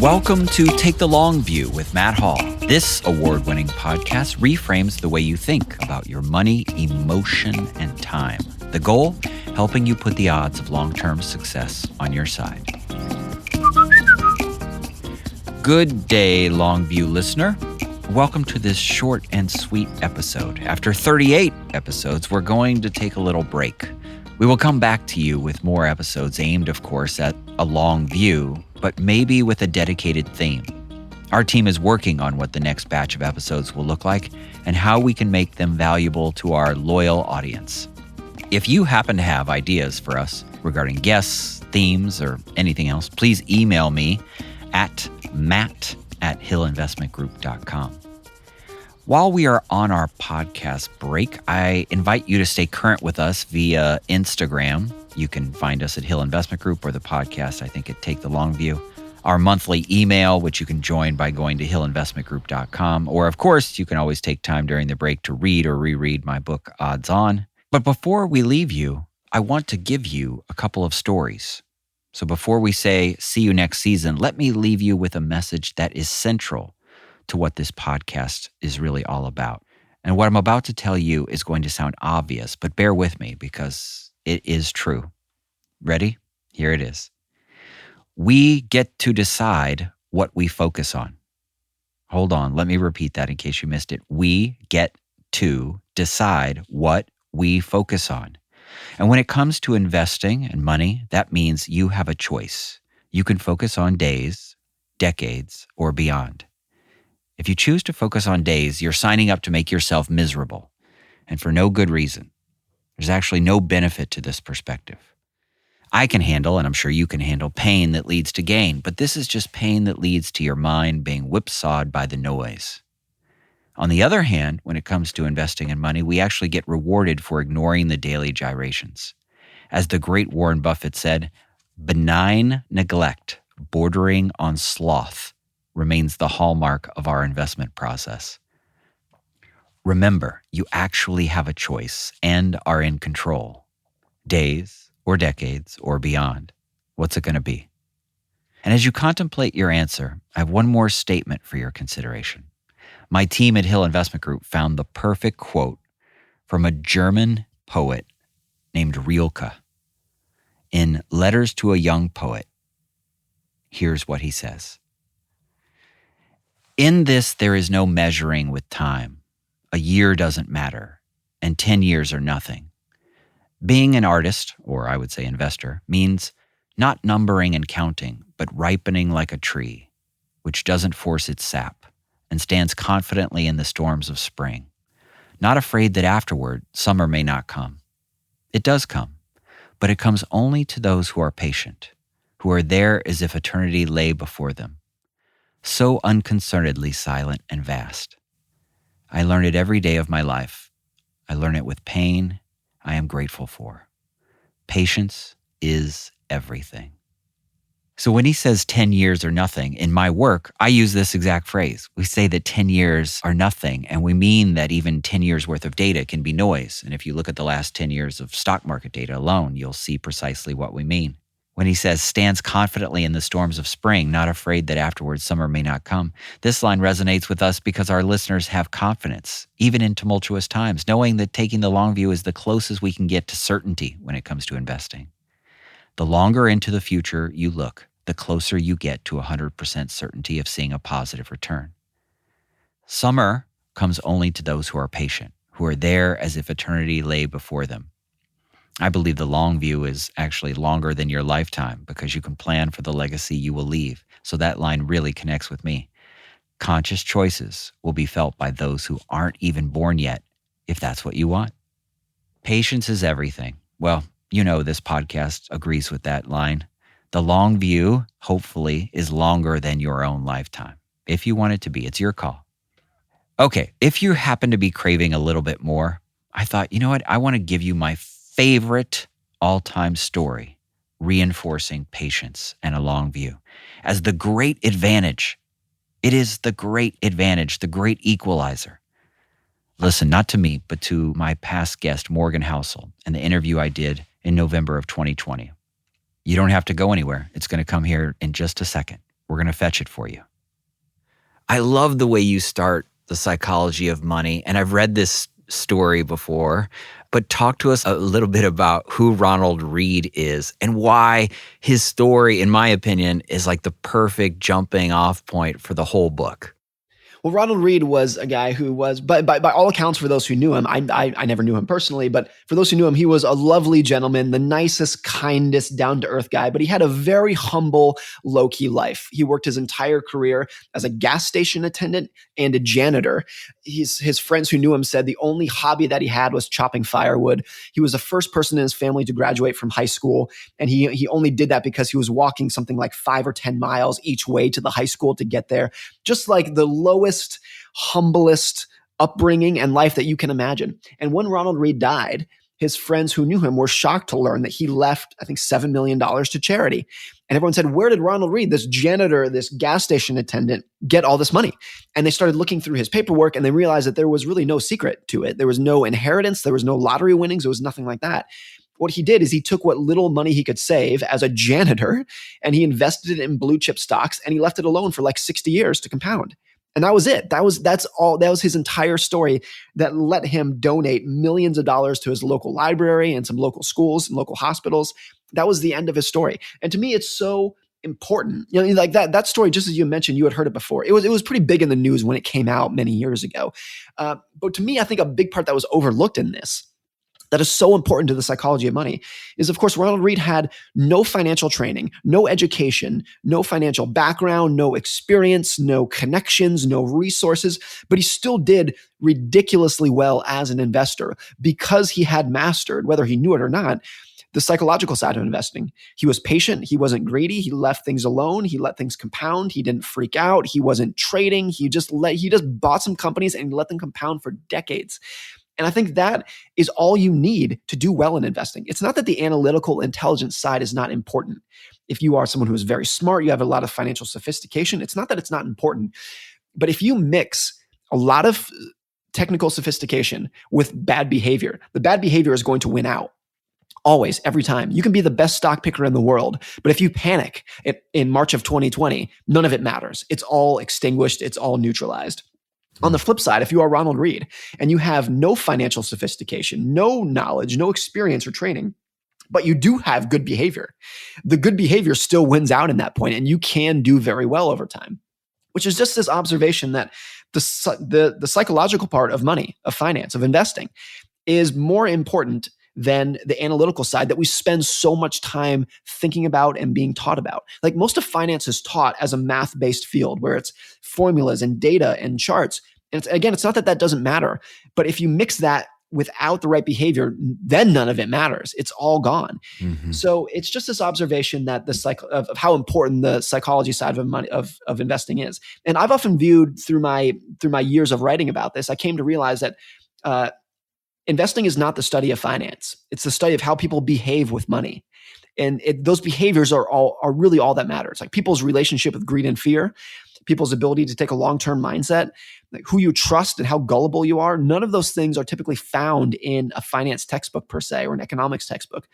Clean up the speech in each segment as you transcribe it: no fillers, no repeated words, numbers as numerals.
Welcome to Take the Long View with Matt Hall. This award-winning podcast reframes the way you think about your money, emotion, and time. The goal? Helping you put the odds of long-term success on your side. Good day, Longview listener. Welcome to this short and sweet episode. After 38 episodes, we're going to take a little break. We will come back to you with more episodes aimed, of course, at a long view, but maybe with a dedicated theme. Our team is working on what the next batch of episodes will look like and how we can make them valuable to our loyal audience. If you happen to have ideas for us regarding guests, themes, or anything else, please email me at matt@hillinvestmentgroup.com. While we are on our podcast break, I invite you to stay current with us via Instagram. You can find us at Hill Investment Group or the podcast, I think, at Take the Long View. Our monthly email, which you can join by going to hillinvestmentgroup.com. Or, of course, you can always take time during the break to read or reread my book, Odds On. But before we leave you, I want to give you a couple of stories. So before we say, see you next season, let me leave you with a message that is central to what this podcast is really all about. And what I'm about to tell you is going to sound obvious, but bear with me because it is true. Ready? Here it is. We get to decide what we focus on. Hold on, let me repeat that in case you missed it. We get to decide what we focus on. And when it comes to investing and money, that means you have a choice. You can focus on days, decades, or beyond. If you choose to focus on days, you're signing up to make yourself miserable, and for no good reason. There's actually no benefit to this perspective. I can handle, and I'm sure you can handle, pain that leads to gain, but this is just pain that leads to your mind being whipsawed by the noise. On the other hand, when it comes to investing in money, we actually get rewarded for ignoring the daily gyrations. As the great Warren Buffett said, benign neglect bordering on sloth remains the hallmark of our investment process. Remember, you actually have a choice and are in control. Days or decades or beyond. What's it going to be? And as you contemplate your answer, I have one more statement for your consideration. My team at Hill Investment Group found the perfect quote from a German poet named Rilke. In Letters to a Young Poet, here's what he says. In this, there is no measuring with time. A year doesn't matter, and 10 years are nothing. Being an artist, or I would say investor, means not numbering and counting, but ripening like a tree, which doesn't force its sap and stands confidently in the storms of spring, not afraid that afterward summer may not come. It does come, but it comes only to those who are patient, who are there as if eternity lay before them. So unconcernedly silent and vast. I learn it every day of my life. I learn it with pain I am grateful for. Patience is everything. So when he says 10 years are nothing, in my work, I use this exact phrase. We say that 10 years are nothing, and we mean that even 10 years worth of data can be noise. And if you look at the last 10 years of stock market data alone, you'll see precisely what we mean. When he says, stands confidently in the storms of spring, not afraid that afterwards summer may not come, this line resonates with us because our listeners have confidence, even in tumultuous times, knowing that taking the long view is the closest we can get to certainty when it comes to investing. The longer into the future you look, the closer you get to 100% certainty of seeing a positive return. Summer comes only to those who are patient, who are there as if eternity lay before them. I believe the long view is actually longer than your lifetime because you can plan for the legacy you will leave. So that line really connects with me. Conscious choices will be felt by those who aren't even born yet, if that's what you want. Patience is everything. Well, you know this podcast agrees with that line. The long view, hopefully, is longer than your own lifetime. If you want it to be, it's your call. Okay, if you happen to be craving a little bit more, I thought, you know what? I want to give you my favorite all-time story reinforcing patience and a long view as the great advantage. It is the great advantage, the great equalizer. Listen, not to me, but to my past guest, Morgan Housel, and the interview I did in November of 2020. You don't have to go anywhere. It's going to come here in just a second. We're going to fetch it for you. I love the way you start The Psychology of Money, and I've read this story before, but talk to us a little bit about who Ronald Read is and why his story, in my opinion, is like the perfect jumping off point for the whole book. Well, Ronald Read was a guy who was, by all accounts, for those who knew him, I never knew him personally, but for those who knew him, he was a lovely gentleman, the nicest, kindest, down-to-earth guy, but he had a very humble, low-key life. He worked his entire career as a gas station attendant and a janitor. His friends who knew him said the only hobby that he had was chopping firewood. He was the first person in his family to graduate from high school, and he only did that because he was walking something like 5 or 10 miles each way to the high school to get there. Just like the lowest, humblest upbringing and life that you can imagine. And when Ronald Read died, his friends who knew him were shocked to learn that he left, I think, $7 million to charity. And everyone said, where did Ronald Read, this janitor, this gas station attendant, get all this money? And they started looking through his paperwork and they realized that there was really no secret to it. There was no inheritance. There was no lottery winnings. There was nothing like that. What he did is he took what little money he could save as a janitor and he invested it in blue chip stocks and he left it alone for like 60 years to compound. And that was it. That was his entire story that let him donate millions of dollars to his local library and some local schools and local hospitals. That was the end of his story. And to me, it's so important. You know, like that story, just as you mentioned, you had heard it before. It was pretty big in the news when it came out many years ago. But to me, I think a big part that was overlooked in this, that is so important to the psychology of money, is, of course, Ronald Read had no financial training, no education, no financial background, no experience, no connections, no resources, but he still did ridiculously well as an investor because he had mastered, whether he knew it or not, the psychological side of investing. He was patient. He wasn't greedy. He left things alone. He let things compound. He didn't freak out. He wasn't trading. He just bought some companies and let them compound for decades. And I think that is all you need to do well in investing. It's not that the analytical intelligence side is not important. If you are someone who is very smart, you have a lot of financial sophistication, it's not that it's not important. But if you mix a lot of technical sophistication with bad behavior, the bad behavior is going to win out. Always, every time. You can be the best stock picker in the world, but if you panic in March of 2020, none of it matters. It's all extinguished. It's all neutralized. On the flip side, if you are Ronald Read and you have no financial sophistication, no knowledge, no experience or training, but you do have good behavior, the good behavior still wins out in that point, and you can do very well over time, which is just this observation that the psychological part of money, of finance, of investing is more important than the analytical side that we spend so much time thinking about and being taught about. Like most of finance is taught as a math-based field where it's formulas and data and charts. And it's not that that doesn't matter, but if you mix that without the right behavior, then none of it matters. It's all gone. Mm-hmm. So it's just this observation that of how important the psychology side of money of investing is. And I've often viewed through my years of writing about this, I came to realize that investing is not the study of finance. It's the study of how people behave with money. And those behaviors are really all that matters. Like people's relationship with greed and fear, people's ability to take a long-term mindset, like who you trust and how gullible you are. None of those things are typically found in a finance textbook per se or an economics textbook,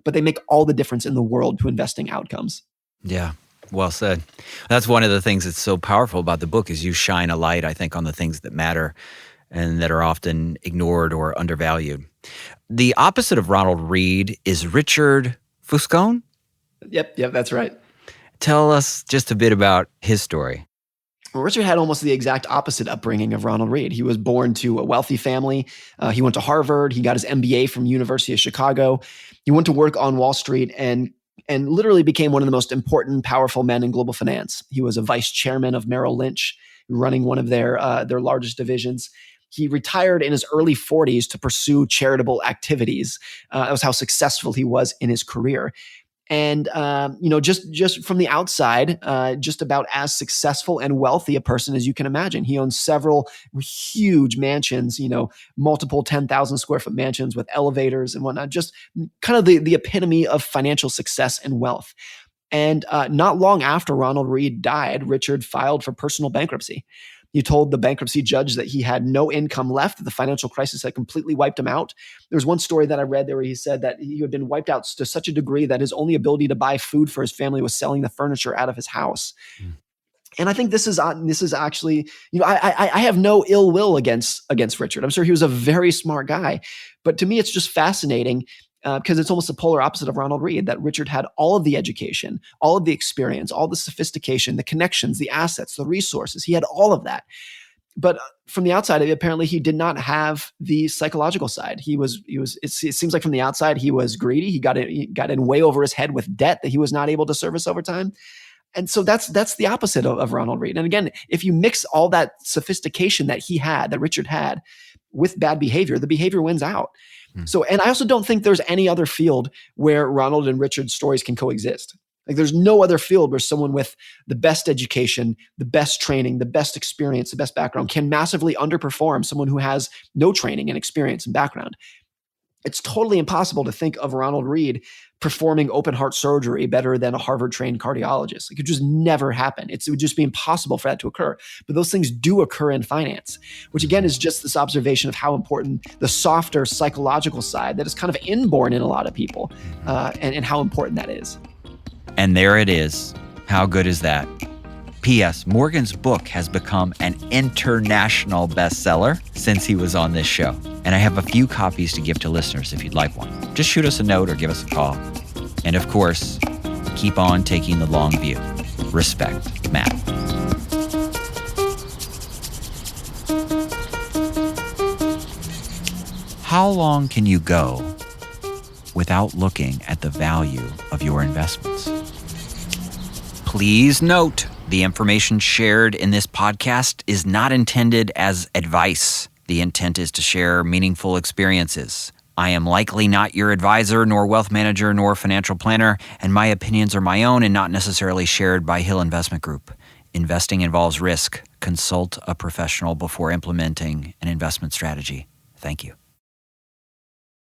but they make all the difference in the world to investing outcomes. Yeah. Well said. That's one of the things that's so powerful about the book is you shine a light, I think, on the things that matter and that are often ignored or undervalued. The opposite of Ronald Read is Richard Fuscone? Yep, that's right. Tell us just a bit about his story. Well, Richard had almost the exact opposite upbringing of Ronald Read. He was born to a wealthy family. He went to Harvard. He got his MBA from University of Chicago. He went to work on Wall Street and literally became one of the most important, powerful men in global finance. He was a vice chairman of Merrill Lynch, running one of their largest divisions. He retired in his early 40s to pursue charitable activities. That was how successful he was in his career. And, just from the outside, just about as successful and wealthy a person as you can imagine. He owns several huge mansions, multiple 10,000 square foot mansions with elevators and whatnot, just kind of the epitome of financial success and wealth. And not long after Ronald Read died, Richard filed for personal bankruptcy. He told the bankruptcy judge that he had no income left, that the financial crisis had completely wiped him out. There was one story that I read there where he said that he had been wiped out to such a degree that his only ability to buy food for his family was selling the furniture out of his house. And I think this is actually, I have no ill will against Richard. I'm sure he was a very smart guy, but to me, it's just fascinating because it's almost the polar opposite of Ronald Read, that Richard had all of the education, all of the experience, all the sophistication, the connections, the assets, the resources. He had all of that. But from the outside, apparently he did not have the psychological side. It seems like from the outside, he was greedy. He got in way over his head with debt that he was not able to service over time. And so that's the opposite of Ronald Read. And again, if you mix all that sophistication that Richard had, with bad behavior, the behavior wins out. So, and I also don't think there's any other field where Ronald and Richard's stories can coexist. Like there's no other field where someone with the best education, the best training, the best experience, the best background can massively underperform someone who has no training and experience and background. It's totally impossible to think of Ronald Read performing open heart surgery better than a Harvard-trained cardiologist. It could just never happen. It would just be impossible for that to occur. But those things do occur in finance, which again is just this observation of how important the softer psychological side that is kind of inborn in a lot of people, and how important that is. And there it is. How good is that? P.S. Morgan's book has become an international bestseller since he was on this show. And I have a few copies to give to listeners if you'd like one. Just shoot us a note or give us a call. And of course, keep on taking the long view. Respect, Matt. How long can you go without looking at the value of your investments? Please note, the information shared in this podcast is not intended as advice. The intent is to share meaningful experiences. I am likely not your advisor, nor wealth manager, nor financial planner, and my opinions are my own and not necessarily shared by Hill Investment Group. Investing involves risk. Consult a professional before implementing an investment strategy. Thank you.